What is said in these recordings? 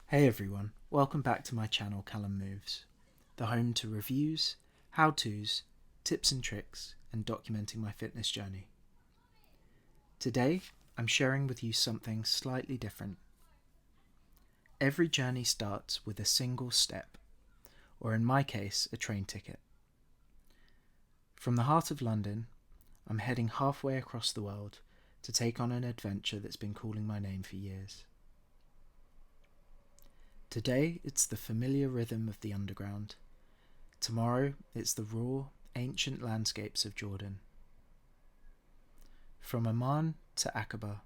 Hey everyone, welcome back to my channel Callum Moves, the home to reviews, how-tos, tips and tricks, and documenting my fitness journey. Today, I'm sharing with you something slightly different. Every journey starts with a single step, or in my case, a train ticket. From the heart of London, I'm heading halfway across the world to take on an adventure that's been calling my name for years. Today, it's the familiar rhythm of the underground. Tomorrow, it's the raw, ancient landscapes of Jordan. From Amman to Aqaba,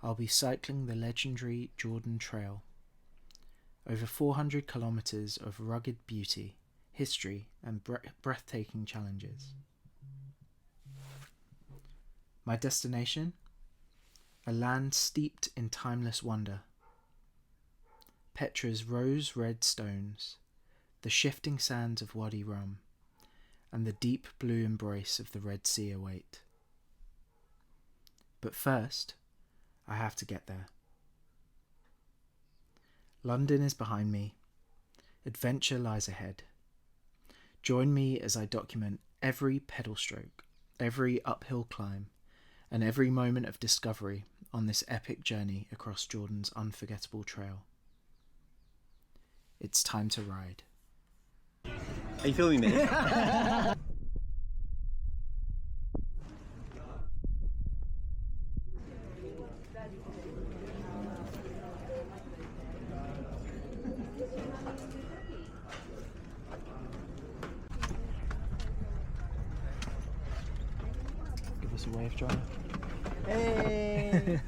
I'll be cycling the legendary Jordan Trail. Over 400 kilometers of rugged beauty, history, and breathtaking challenges. My destination? A land steeped in timeless wonder. Petra's rose-red stones, the shifting sands of Wadi Rum, and the deep blue embrace of the Red Sea await. But first, I have to get there. London is behind me. Adventure lies ahead. Join me as I document every pedal stroke, every uphill climb, and every moment of discovery on this epic journey across Jordan's unforgettable trail. It's time to ride. Are you filming me? Give us a wave, Jhair. Hey!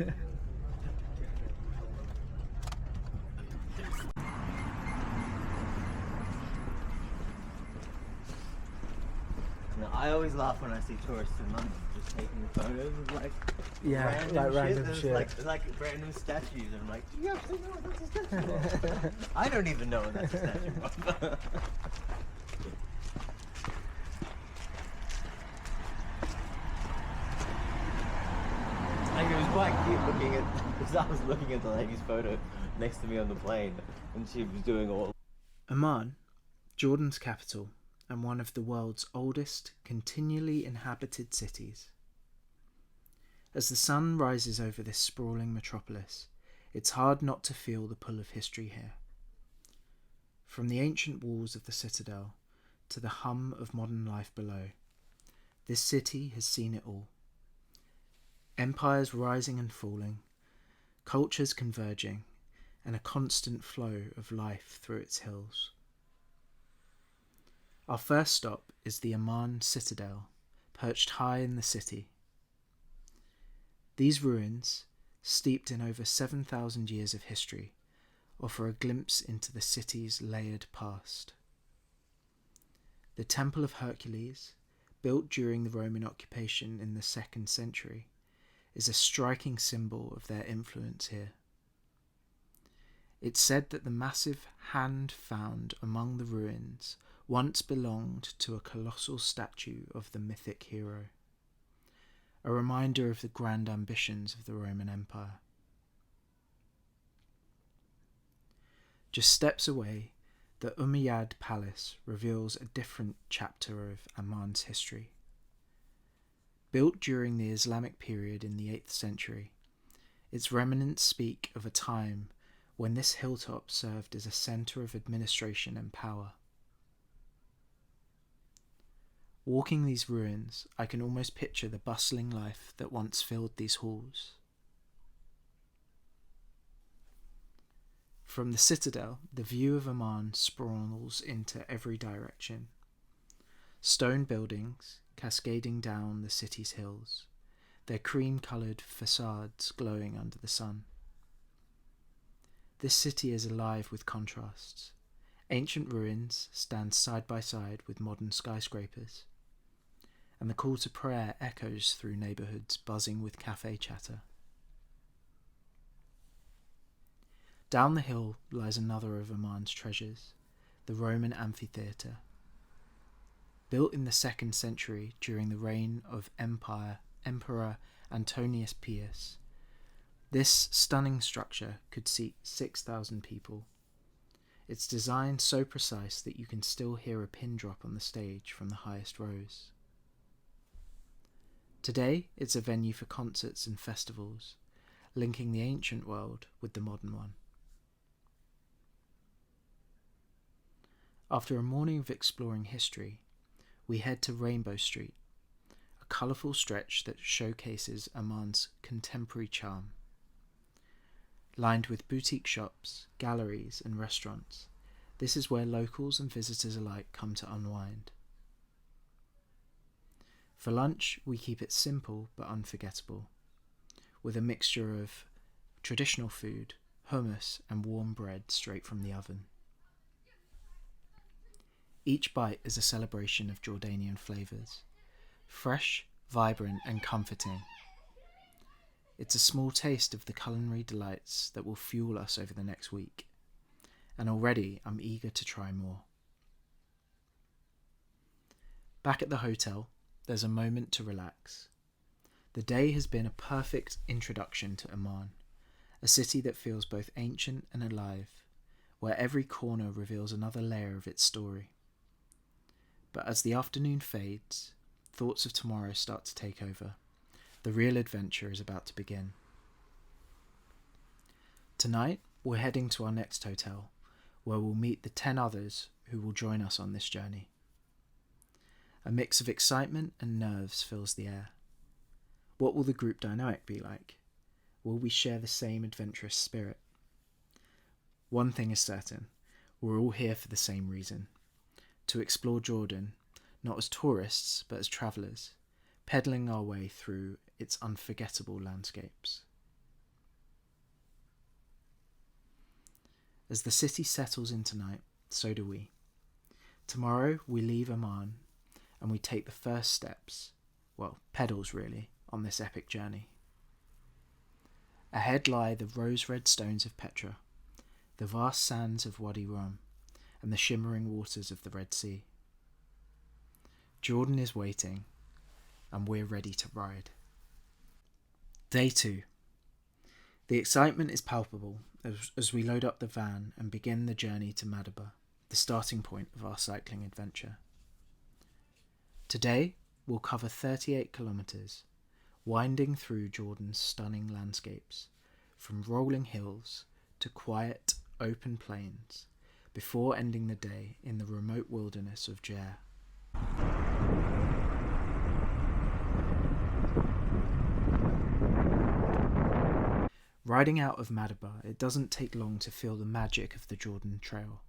I always laugh when I see tourists in London just taking photos of random shit. Like random statues, and I'm like, do you actually know what that's a statue of? I don't even know what that's a statue of. Like, it was quite cute looking at, because I was looking at the lady's photo next to me on the plane, and she was doing all. Amman, Jordan's capital, and one of the world's oldest, continually inhabited cities. As the sun rises over this sprawling metropolis, it's hard not to feel the pull of history here. From the ancient walls of the Citadel to the hum of modern life below, this city has seen it all. Empires rising and falling, cultures converging, and a constant flow of life through its hills. Our first stop is the Amman Citadel, perched high in the city. These ruins, steeped in over 7,000 years of history, offer a glimpse into the city's layered past. The Temple of Hercules, built during the Roman occupation in the 2nd century, is a striking symbol of their influence here. It's said that the massive hand found among the ruins once belonged to a colossal statue of the mythic hero, a reminder of the grand ambitions of the Roman Empire. Just steps away, the Umayyad Palace reveals a different chapter of Amman's history. Built during the Islamic period in the 8th century, its remnants speak of a time when this hilltop served as a centre of administration and power. Walking these ruins, I can almost picture the bustling life that once filled these halls. From the Citadel, the view of Amman sprawls into every direction. Stone buildings cascading down the city's hills, their cream-coloured facades glowing under the sun. This city is alive with contrasts. Ancient ruins stand side by side with modern skyscrapers, and the call to prayer echoes through neighbourhoods buzzing with cafe chatter. Down the hill lies another of Amman's treasures, the Roman Amphitheatre. Built in the 2nd century during the reign of Emperor Antonius Pius, This stunning structure could seat 6,000 people. Its design so precise that you can still hear a pin drop on the stage from the highest rows. Today, it's a venue for concerts and festivals, linking the ancient world with the modern one. After a morning of exploring history, we head to Rainbow Street, a colourful stretch that showcases Amman's contemporary charm. Lined with boutique shops, galleries and restaurants, this is where locals and visitors alike come to unwind. For lunch, we keep it simple but unforgettable, with a mixture of traditional food, hummus and warm bread straight from the oven. Each bite is a celebration of Jordanian flavours, fresh, vibrant and comforting. It's a small taste of the culinary delights that will fuel us over the next week, and already I'm eager to try more. Back at the hotel, there's a moment to relax. The day has been a perfect introduction to Amman, a city that feels both ancient and alive, where every corner reveals another layer of its story. But as the afternoon fades, thoughts of tomorrow start to take over. The real adventure is about to begin. Tonight, we're heading to our next hotel, where we'll meet the 10 others who will join us on this journey. A mix of excitement and nerves fills the air. What will the group dynamic be like? Will we share the same adventurous spirit? One thing is certain, we're all here for the same reason: to explore Jordan, not as tourists, but as travellers, pedalling our way through its unforgettable landscapes. As the city settles into night, so do we. Tomorrow we leave Amman and we take the first steps, well, pedals really, on this epic journey. Ahead lie the rose-red stones of Petra, the vast sands of Wadi Rum, and the shimmering waters of the Red Sea. Jordan is waiting, and we're ready to ride. Day 2. The excitement is palpable as we load up the van and begin the journey to Madaba, the starting point of our cycling adventure. Today, we'll cover 38 kilometres, winding through Jordan's stunning landscapes, from rolling hills to quiet, open plains, before ending the day in the remote wilderness of Jhair. Riding out of Madaba, it doesn't take long to feel the magic of the Jordan Trail.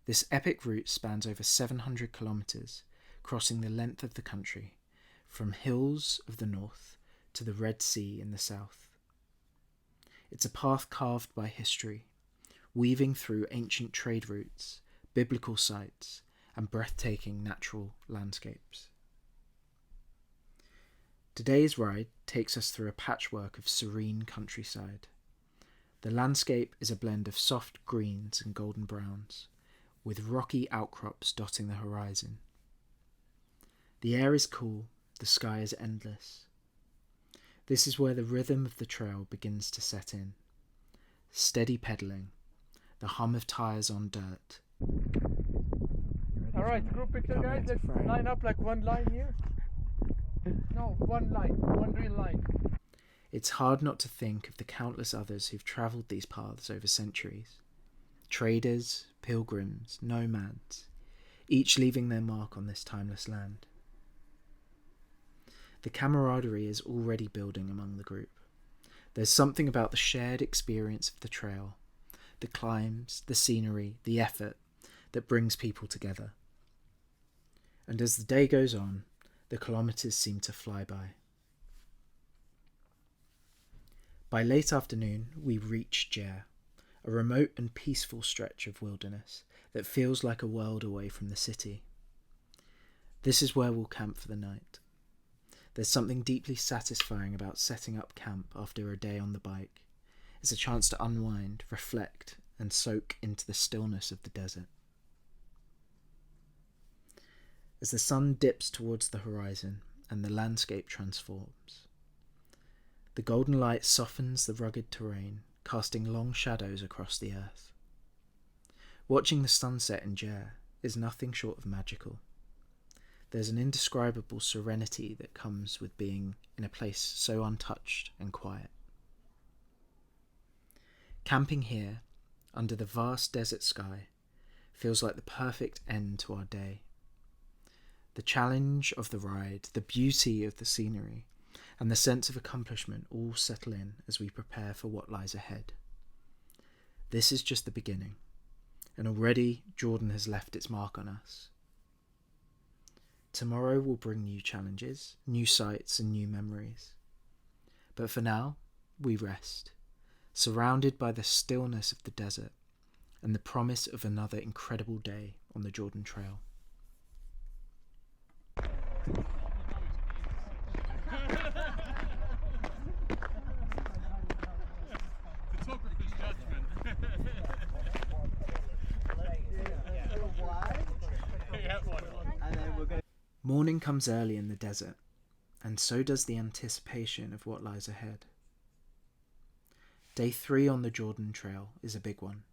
This epic route spans over 700 kilometres, crossing the length of the country, from hills of the north to the Red Sea in the south. It's a path carved by history, weaving through ancient trade routes, biblical sites, and breathtaking natural landscapes. Today's ride takes us through a patchwork of serene countryside. The landscape is a blend of soft greens and golden browns, with rocky outcrops dotting the horizon. The air is cool, the sky is endless. This is where the rhythm of the trail begins to set in. Steady pedalling, the hum of tyres on dirt. Alright, group picture guys, let's line up like one line here. No, one line, one real line. It's hard not to think of the countless others who've travelled these paths over centuries. Traders, pilgrims, nomads, each leaving their mark on this timeless land. The camaraderie is already building among the group. There's something about the shared experience of the trail, the climbs, the scenery, the effort, that brings people together. And as the day goes on, the kilometres seem to fly by. By late afternoon, we reach Jhair, a remote and peaceful stretch of wilderness that feels like a world away from the city. This is where we'll camp for the night. There's something deeply satisfying about setting up camp after a day on the bike. It's a chance to unwind, reflect, and soak into the stillness of the desert. As the sun dips towards the horizon and the landscape transforms, The golden light softens the rugged terrain, casting long shadows across the earth. Watching the sunset in Jhair is nothing short of magical. There's an indescribable serenity that comes with being in a place so untouched and quiet. Camping here, under the vast desert sky, feels like the perfect end to our day. The challenge of the ride, the beauty of the scenery, and the sense of accomplishment all settle in as we prepare for what lies ahead. This is just the beginning, and already Jordan has left its mark on us. Tomorrow will bring new challenges, new sights, and new memories. But for now, we rest, surrounded by the stillness of the desert and the promise of another incredible day on the Jordan Trail. Photographer's judgment. Morning comes early in the desert, and so does the anticipation of what lies ahead. Day 3 on the Jordan Trail is a big one.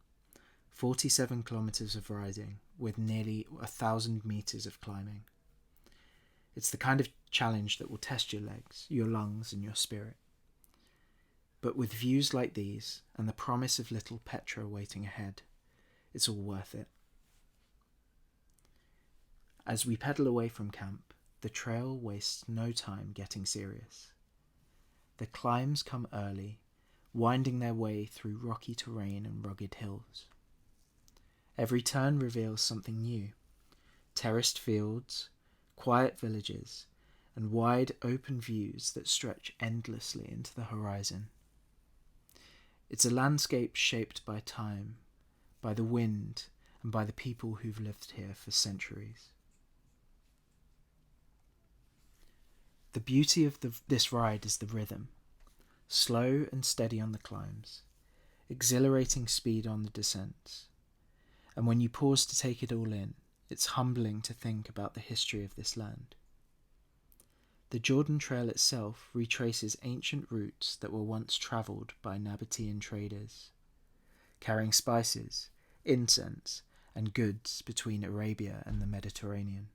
47 kilometres of riding with nearly 1,000 metres of climbing. It's the kind of challenge that will test your legs, your lungs and your spirit. But with views like these and the promise of Little Petra waiting ahead, it's all worth it. As we pedal away from camp, the trail wastes no time getting serious. The climbs come early, winding their way through rocky terrain and rugged hills. Every turn reveals something new: terraced fields, quiet villages, and wide open views that stretch endlessly into the horizon. It's a landscape shaped by time, by the wind, and by the people who've lived here for centuries. The beauty of this ride is the rhythm, slow and steady on the climbs, exhilarating speed on the descents. And when you pause to take it all in, it's humbling to think about the history of this land. The Jordan Trail itself retraces ancient routes that were once travelled by Nabatean traders, carrying spices, incense, and goods between Arabia and the Mediterranean.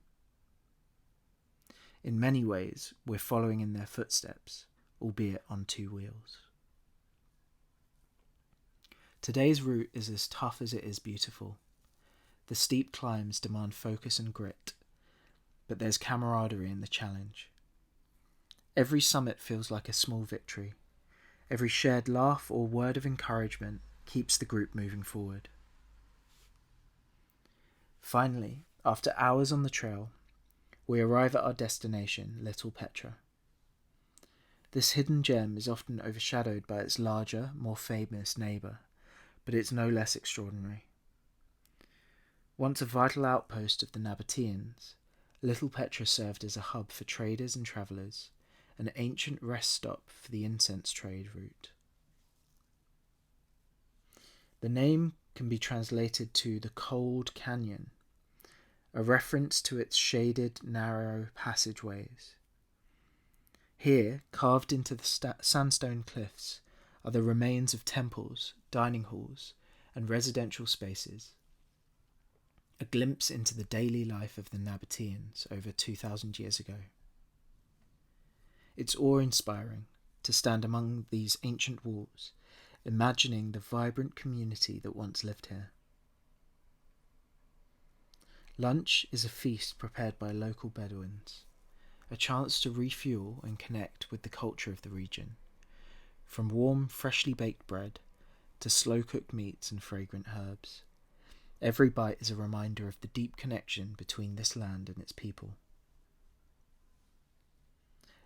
In many ways, we're following in their footsteps, albeit on 2 wheels. Today's route is as tough as it is beautiful. The steep climbs demand focus and grit, but there's camaraderie in the challenge. Every summit feels like a small victory. Every shared laugh or word of encouragement keeps the group moving forward. Finally, after hours on the trail, we arrive at our destination, Little Petra. This hidden gem is often overshadowed by its larger, more famous neighbour, but it's no less extraordinary. Once a vital outpost of the Nabateans, Little Petra served as a hub for traders and travellers, an ancient rest stop for the incense trade route. The name can be translated to the Cold Canyon, a reference to its shaded, narrow passageways. Here, carved into the sandstone cliffs, are the remains of temples, dining halls, and residential spaces. A glimpse into the daily life of the Nabateans over 2,000 years ago. It's awe-inspiring to stand among these ancient walls, imagining the vibrant community that once lived here. Lunch is a feast prepared by local Bedouins, a chance to refuel and connect with the culture of the region, from warm, freshly baked bread to slow-cooked meats and fragrant herbs. Every bite is a reminder of the deep connection between this land and its people.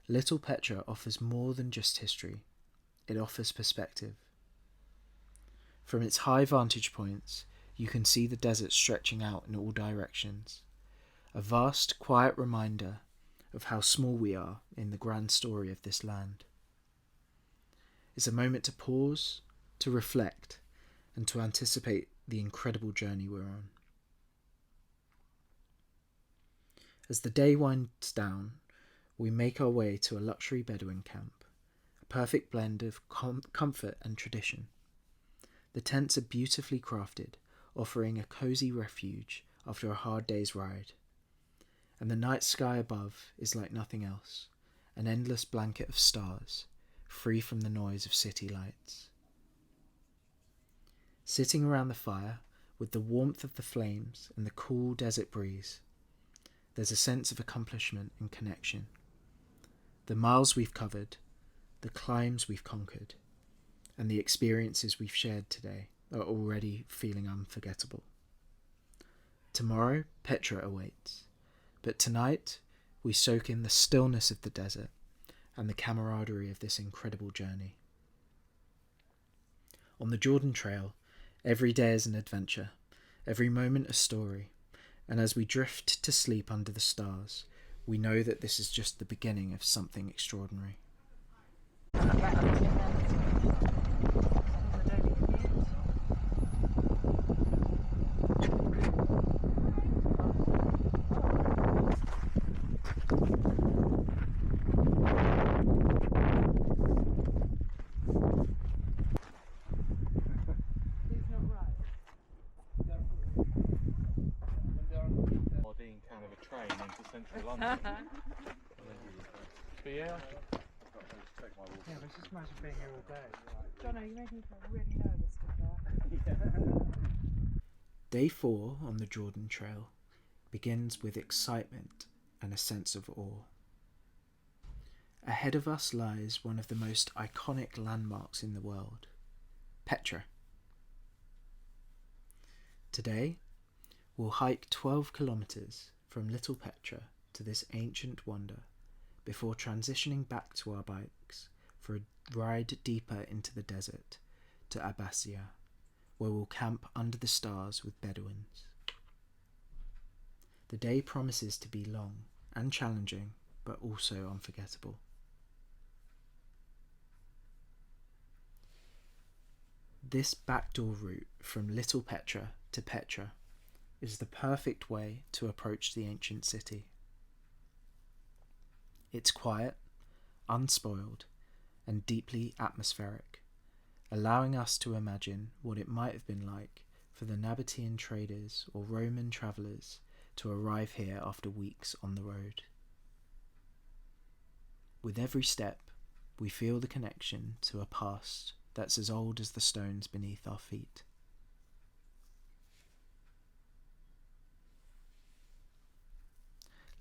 Little Petra offers more than just history, it offers perspective. From its high vantage points, you can see the desert stretching out in all directions, a vast, quiet reminder of how small we are in the grand story of this land. It's a moment to pause, to reflect, and to anticipate the incredible journey we're on. As the day winds down, we make our way to a luxury Bedouin camp, a perfect blend of comfort and tradition. The tents are beautifully crafted, offering a cosy refuge after a hard day's ride. And the night sky above is like nothing else, an endless blanket of stars, free from the noise of city lights. Sitting around the fire, with the warmth of the flames and the cool desert breeze, there's a sense of accomplishment and connection. The miles we've covered, the climbs we've conquered, and the experiences we've shared today are already feeling unforgettable. Tomorrow, Petra awaits, but tonight we soak in the stillness of the desert and the camaraderie of this incredible journey. On the Jordan Trail, every day is an adventure, every moment a story, and as we drift to sleep under the stars, we know that this is just the beginning of something extraordinary. Kind of a train into central London. But yeah, but just imagine being here all day. Jono, you made me feel really nervous with that. Day 4 on the Jordan Trail begins with excitement and a sense of awe. Ahead of us lies one of the most iconic landmarks in the world, Petra. Today, we'll hike 12 kilometres from Little Petra to this ancient wonder before transitioning back to our bikes for a ride deeper into the desert to Abbasiya, where we'll camp under the stars with Bedouins. The day promises to be long and challenging, but also unforgettable. This backdoor route from Little Petra to Petra is the perfect way to approach the ancient city. It's quiet, unspoiled, and deeply atmospheric, allowing us to imagine what it might have been like for the Nabatean traders or Roman travellers to arrive here after weeks on the road. With every step, we feel the connection to a past that's as old as the stones beneath our feet.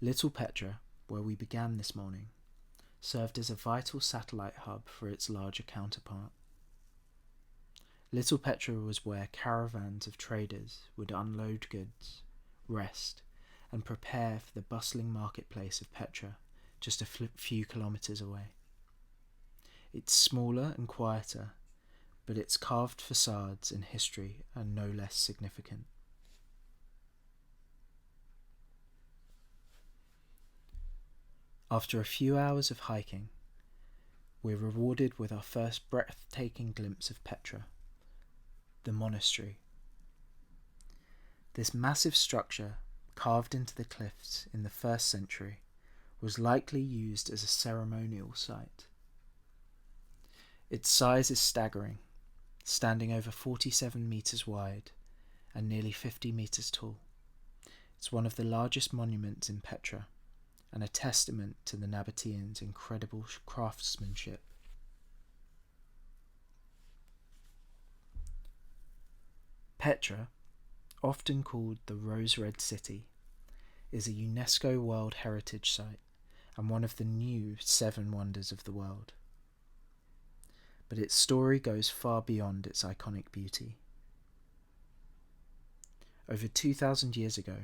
Little Petra, where we began this morning, served as a vital satellite hub for its larger counterpart. Little Petra was where caravans of traders would unload goods, rest, and prepare for the bustling marketplace of Petra, just a few kilometres away. It's smaller and quieter, but its carved facades and history are no less significant. After a few hours of hiking, we're rewarded with our first breathtaking glimpse of Petra, the monastery. This massive structure, carved into the cliffs in the 1st century, was likely used as a ceremonial site. Its size is staggering, standing over 47 metres wide and nearly 50 metres tall. It's one of the largest monuments in Petra, and a testament to the Nabateans' incredible craftsmanship. Petra, often called the Rose-Red City, is a UNESCO World Heritage Site and one of the new 7 wonders of the world. But its story goes far beyond its iconic beauty. Over 2,000 years ago,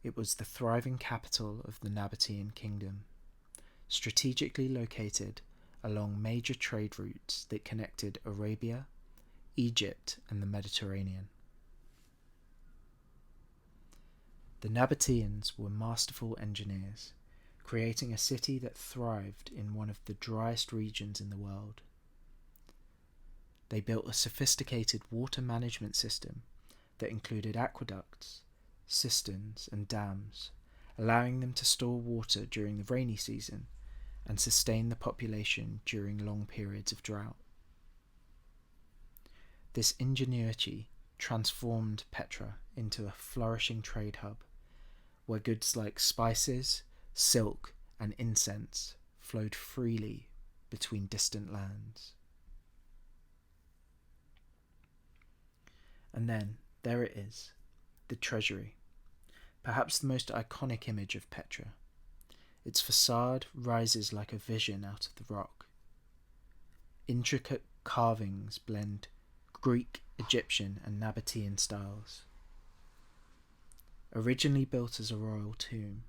it was the thriving capital of the Nabatean kingdom, strategically located along major trade routes that connected Arabia, Egypt, and the Mediterranean. The Nabateans were masterful engineers, creating a city that thrived in one of the driest regions in the world. They built a sophisticated water management system that included aqueducts, cisterns and dams, allowing them to store water during the rainy season and sustain the population during long periods of drought. This ingenuity transformed Petra into a flourishing trade hub, where goods like spices, silk, and incense flowed freely between distant lands. And then, there it is, the treasury, perhaps the most iconic image of Petra. Its facade rises like a vision out of the rock. Intricate carvings blend Greek, Egyptian, and Nabatean styles. Originally built as a royal tomb,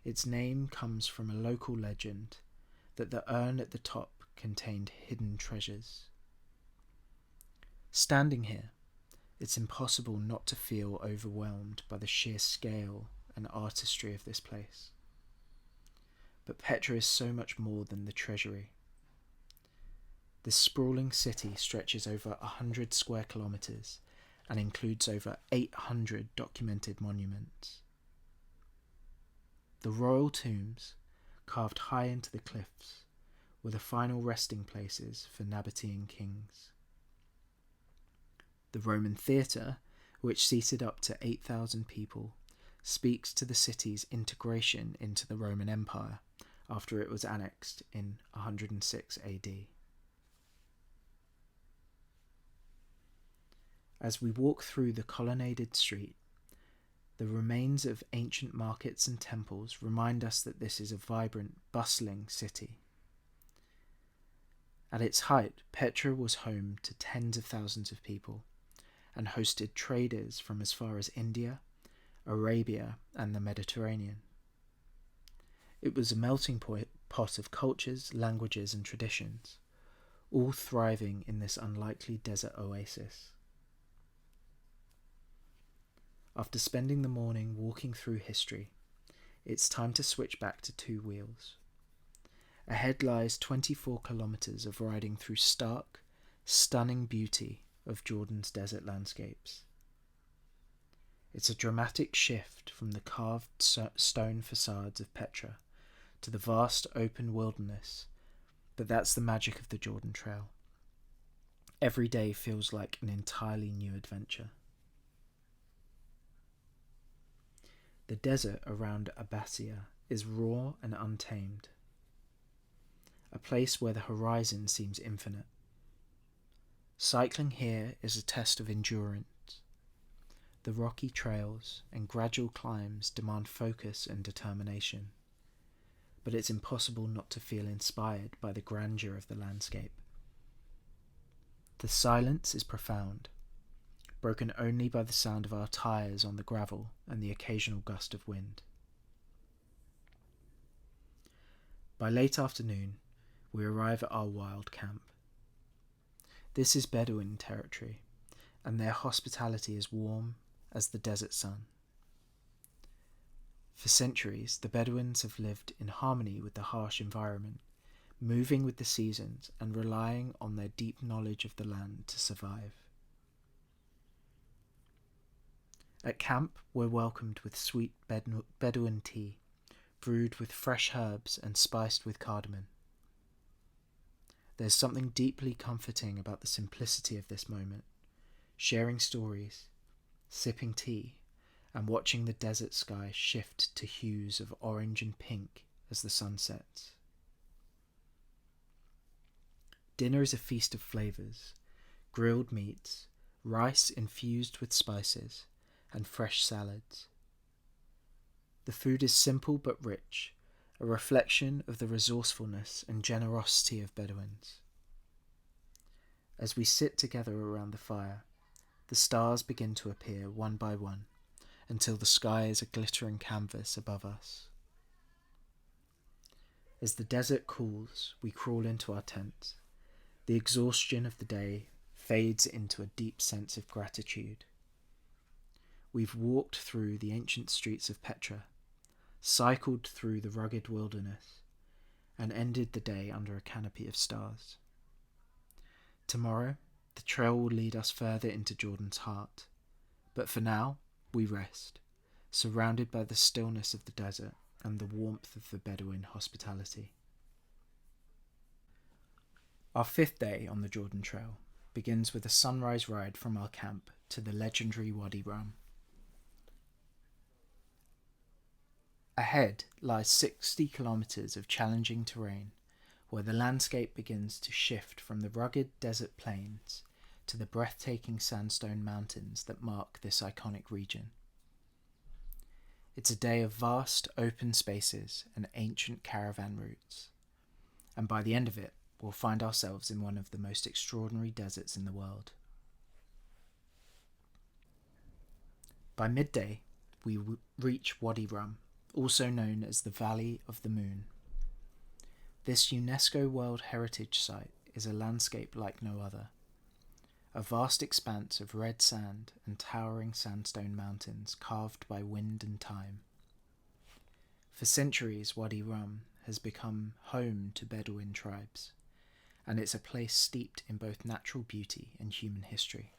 its name comes from a local legend that the urn at the top contained hidden treasures. Standing here, it's impossible not to feel overwhelmed by the sheer scale and artistry of this place. But Petra is so much more than the treasury. This sprawling city stretches over 100 square kilometres and includes over 800 documented monuments. The royal tombs, carved high into the cliffs, were the final resting places for Nabatean kings. The Roman theatre, which seated up to 8,000 people, speaks to the city's integration into the Roman Empire after it was annexed in 106 AD. As we walk through the colonnaded street, the remains of ancient markets and temples remind us that this is a vibrant, bustling city. At its height, Petra was home to tens of thousands of people and hosted traders from as far as India, Arabia, and the Mediterranean. It was a melting pot of cultures, languages, and traditions, all thriving in this unlikely desert oasis. After spending the morning walking through history, it's time to switch back to two wheels. Ahead lies 24 kilometres of riding through stark, stunning beauty of Jordan's desert landscapes. It's a dramatic shift from the carved stone facades of Petra to the vast open wilderness, but that's the magic of the Jordan Trail. Every day feels like an entirely new adventure. The desert around Abbasiya is raw and untamed, a place where the horizon seems infinite. Cycling here is a test of endurance. The rocky trails and gradual climbs demand focus and determination, but it's impossible not to feel inspired by the grandeur of the landscape. The silence is profound, broken only by the sound of our tyres on the gravel and the occasional gust of wind. By late afternoon, we arrive at our wild camp. This is Bedouin territory, and their hospitality is warm as the desert sun. For centuries, the Bedouins have lived in harmony with the harsh environment, moving with the seasons and relying on their deep knowledge of the land to survive. At camp, we're welcomed with sweet Bedouin tea, brewed with fresh herbs and spiced with cardamom. There's something deeply comforting about the simplicity of this moment, sharing stories, sipping tea, and watching the desert sky shift to hues of orange and pink as the sun sets. Dinner is a feast of flavours, grilled meats, rice infused with spices, and fresh salads. The food is simple but rich, a reflection of the resourcefulness and generosity of Bedouins. As we sit together around the fire, the stars begin to appear one by one, until the sky is a glittering canvas above us. As the desert cools, we crawl into our tents. The exhaustion of the day fades into a deep sense of gratitude. We've walked through the ancient streets of Petra, cycled through the rugged wilderness, and ended the day under a canopy of stars. Tomorrow, the trail will lead us further into Jordan's heart, but for now, we rest, surrounded by the stillness of the desert and the warmth of the Bedouin hospitality. Our 5th day on the Jordan Trail begins with a sunrise ride from our camp to the legendary Wadi Rum. Ahead lies 60 kilometres of challenging terrain where the landscape begins to shift from the rugged desert plains to the breathtaking sandstone mountains that mark this iconic region. It's a day of vast open spaces and ancient caravan routes, and by the end of it, we'll find ourselves in one of the most extraordinary deserts in the world. By midday, we reach Wadi Rum, also known as the Valley of the Moon. This UNESCO World Heritage Site is a landscape like no other. A vast expanse of red sand and towering sandstone mountains carved by wind and time. For centuries, Wadi Rum has become home to Bedouin tribes, and it's a place steeped in both natural beauty and human history.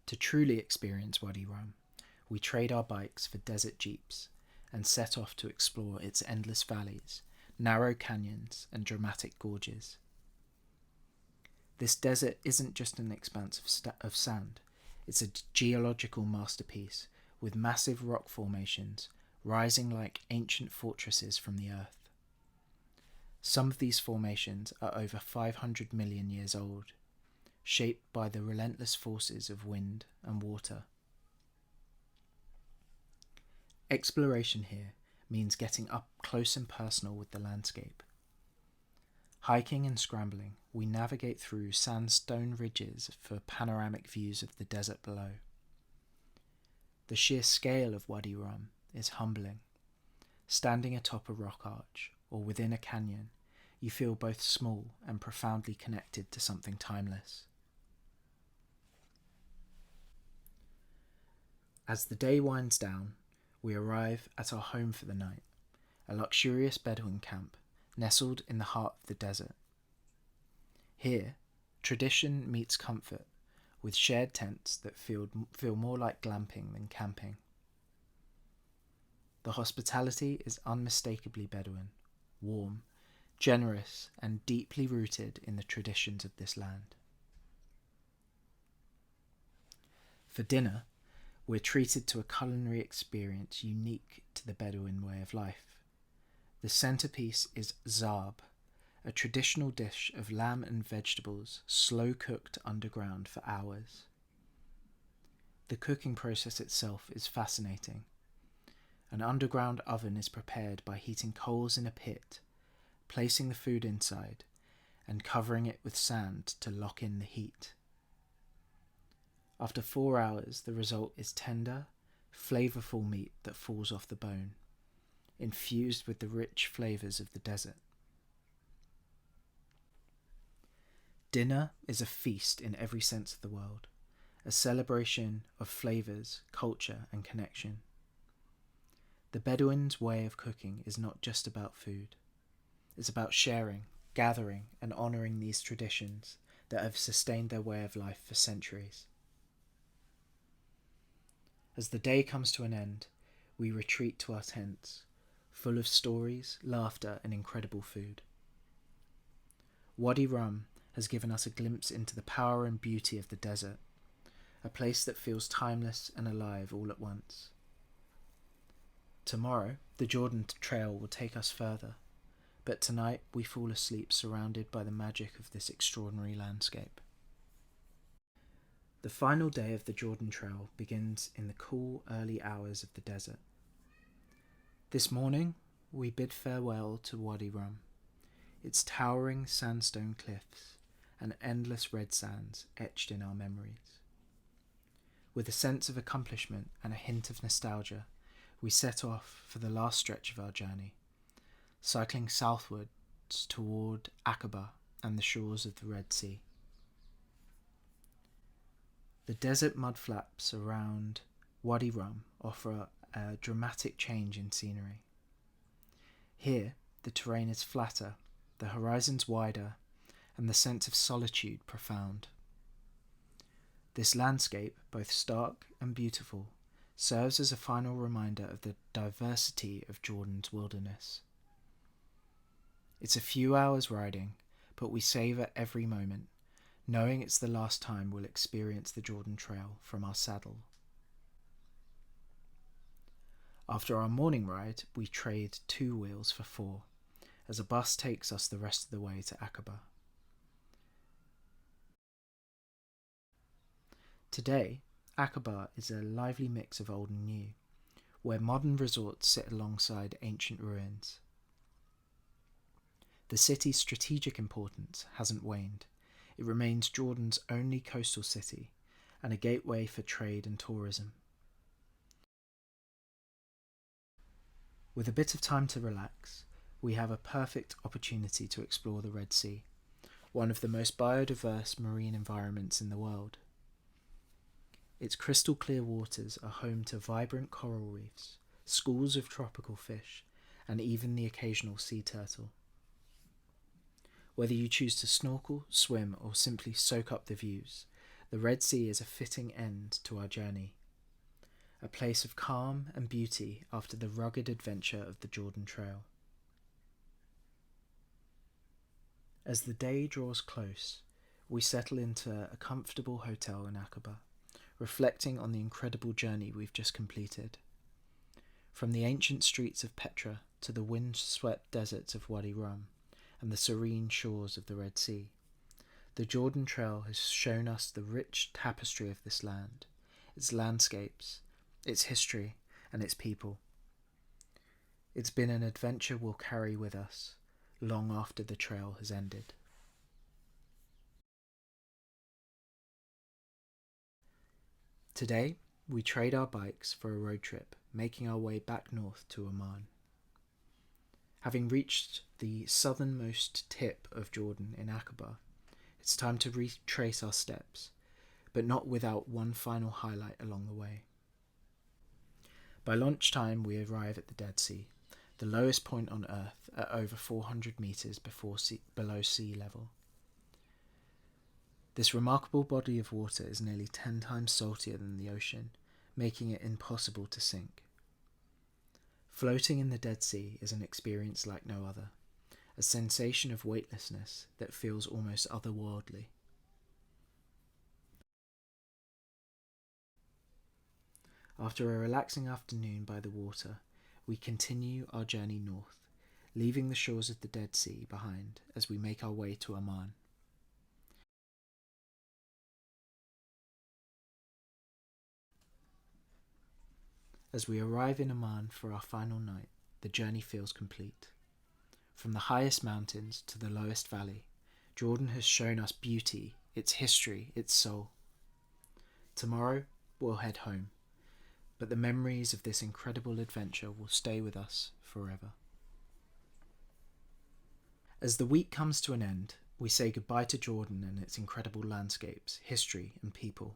To truly experience Wadi Rum, we trade our bikes for desert jeeps and set off to explore its endless valleys, narrow canyons, and dramatic gorges. This desert isn't just an expanse of sand, it's a geological masterpiece with massive rock formations rising like ancient fortresses from the earth. Some of these formations are over 500 million years old, shaped by the relentless forces of wind and water. Exploration here means getting up close and personal with the landscape. Hiking and scrambling, we navigate through sandstone ridges for panoramic views of the desert below. The sheer scale of Wadi Rum is humbling. Standing atop a rock arch or within a canyon, you feel both small and profoundly connected to something timeless. As the day winds down, we arrive at our home for the night, a luxurious Bedouin camp nestled in the heart of the desert. Here, tradition meets comfort, with shared tents that feel more like glamping than camping. The hospitality is unmistakably Bedouin, warm, generous, and deeply rooted in the traditions of this land. For dinner, we're treated to a culinary experience unique to the Bedouin way of life. The centerpiece is zarb, a traditional dish of lamb and vegetables slow cooked underground for hours. The cooking process itself is fascinating. An underground oven is prepared by heating coals in a pit, placing the food inside, and covering it with sand to lock in the heat. After 4 hours, the result is tender, flavorful meat that falls off the bone, infused with the rich flavors of the desert. Dinner is a feast in every sense of the word, a celebration of flavors, culture, and connection. The Bedouins' way of cooking is not just about food. It's about sharing, gathering, and honoring these traditions that have sustained their way of life for centuries. As the day comes to an end, we retreat to our tents, full of stories, laughter, and incredible food. Wadi Rum has given us a glimpse into the power and beauty of the desert, a place that feels timeless and alive all at once. Tomorrow, the Jordan Trail will take us further, but tonight we fall asleep surrounded by the magic of this extraordinary landscape. The final day of the Jordan Trail begins in the cool early hours of the desert. This morning, we bid farewell to Wadi Rum, its towering sandstone cliffs and endless red sands etched in our memories. With a sense of accomplishment and a hint of nostalgia, we set off for the last stretch of our journey, cycling southwards toward Aqaba and the shores of the Red Sea. The desert mudflaps around Wadi Rum offer a dramatic change in scenery. Here, the terrain is flatter, the horizons wider, and the sense of solitude profound. This landscape, both stark and beautiful, serves as a final reminder of the diversity of Jordan's wilderness. It's a few hours riding, but we savour every moment, knowing it's the last time we'll experience the Jordan Trail from our saddle. After our morning ride, we trade 2 wheels for 4, as a bus takes us the rest of the way to Aqaba. Today, Aqaba is a lively mix of old and new, where modern resorts sit alongside ancient ruins. The city's strategic importance hasn't waned. It remains Jordan's only coastal city and a gateway for trade and tourism. With a bit of time to relax, we have a perfect opportunity to explore the Red Sea, one of the most biodiverse marine environments in the world. Its crystal clear waters are home to vibrant coral reefs, schools of tropical fish, and even the occasional sea turtle. Whether you choose to snorkel, swim, or simply soak up the views, the Red Sea is a fitting end to our journey. A place of calm and beauty after the rugged adventure of the Jordan Trail. As the day draws close, we settle into a comfortable hotel in Aqaba, reflecting on the incredible journey we've just completed. From the ancient streets of Petra to the wind-swept deserts of Wadi Rum and the serene shores of the Red Sea, the Jordan Trail has shown us the rich tapestry of this land, its landscapes, its history, and its people. It's been an adventure we'll carry with us long after the trail has ended. Today, we trade our bikes for a road trip, making our way back north to Amman. Having reached the southernmost tip of Jordan in Aqaba, it's time to retrace our steps, but not without one final highlight along the way. By lunchtime, we arrive at the Dead Sea, the lowest point on Earth at over 400 metres below sea level. This remarkable body of water is nearly 10 times saltier than the ocean, making it impossible to sink. Floating in the Dead Sea is an experience like no other, a sensation of weightlessness that feels almost otherworldly. After a relaxing afternoon by the water, we continue our journey north, leaving the shores of the Dead Sea behind as we make our way to Amman. As we arrive in Amman for our final night, the journey feels complete. From the highest mountains to the lowest valley, Jordan has shown us beauty, its history, its soul. Tomorrow, we'll head home, but the memories of this incredible adventure will stay with us forever. As the week comes to an end, we say goodbye to Jordan and its incredible landscapes, history, and people.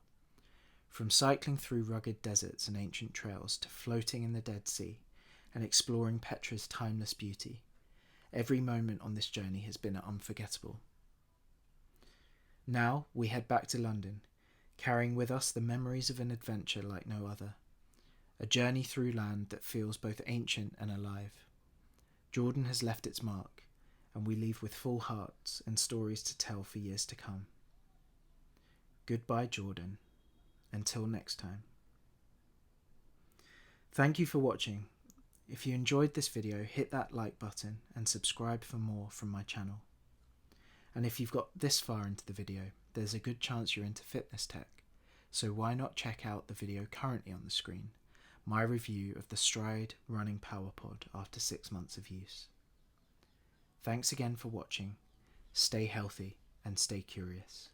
From cycling through rugged deserts and ancient trails to floating in the Dead Sea and exploring Petra's timeless beauty, every moment on this journey has been unforgettable. Now we head back to London, carrying with us the memories of an adventure like no other. A journey through land that feels both ancient and alive. Jordan has left its mark, and we leave with full hearts and stories to tell for years to come. Goodbye, Jordan. Until next time. Thank you for watching. If you enjoyed this video, hit that like button and subscribe for more from my channel. And if you've got this far into the video, there's a good chance you're into fitness tech, so why not check out the video currently on the screen, my review of the Stride Running Power Pod after 6 months of use. Thanks again for watching. Stay healthy and stay curious.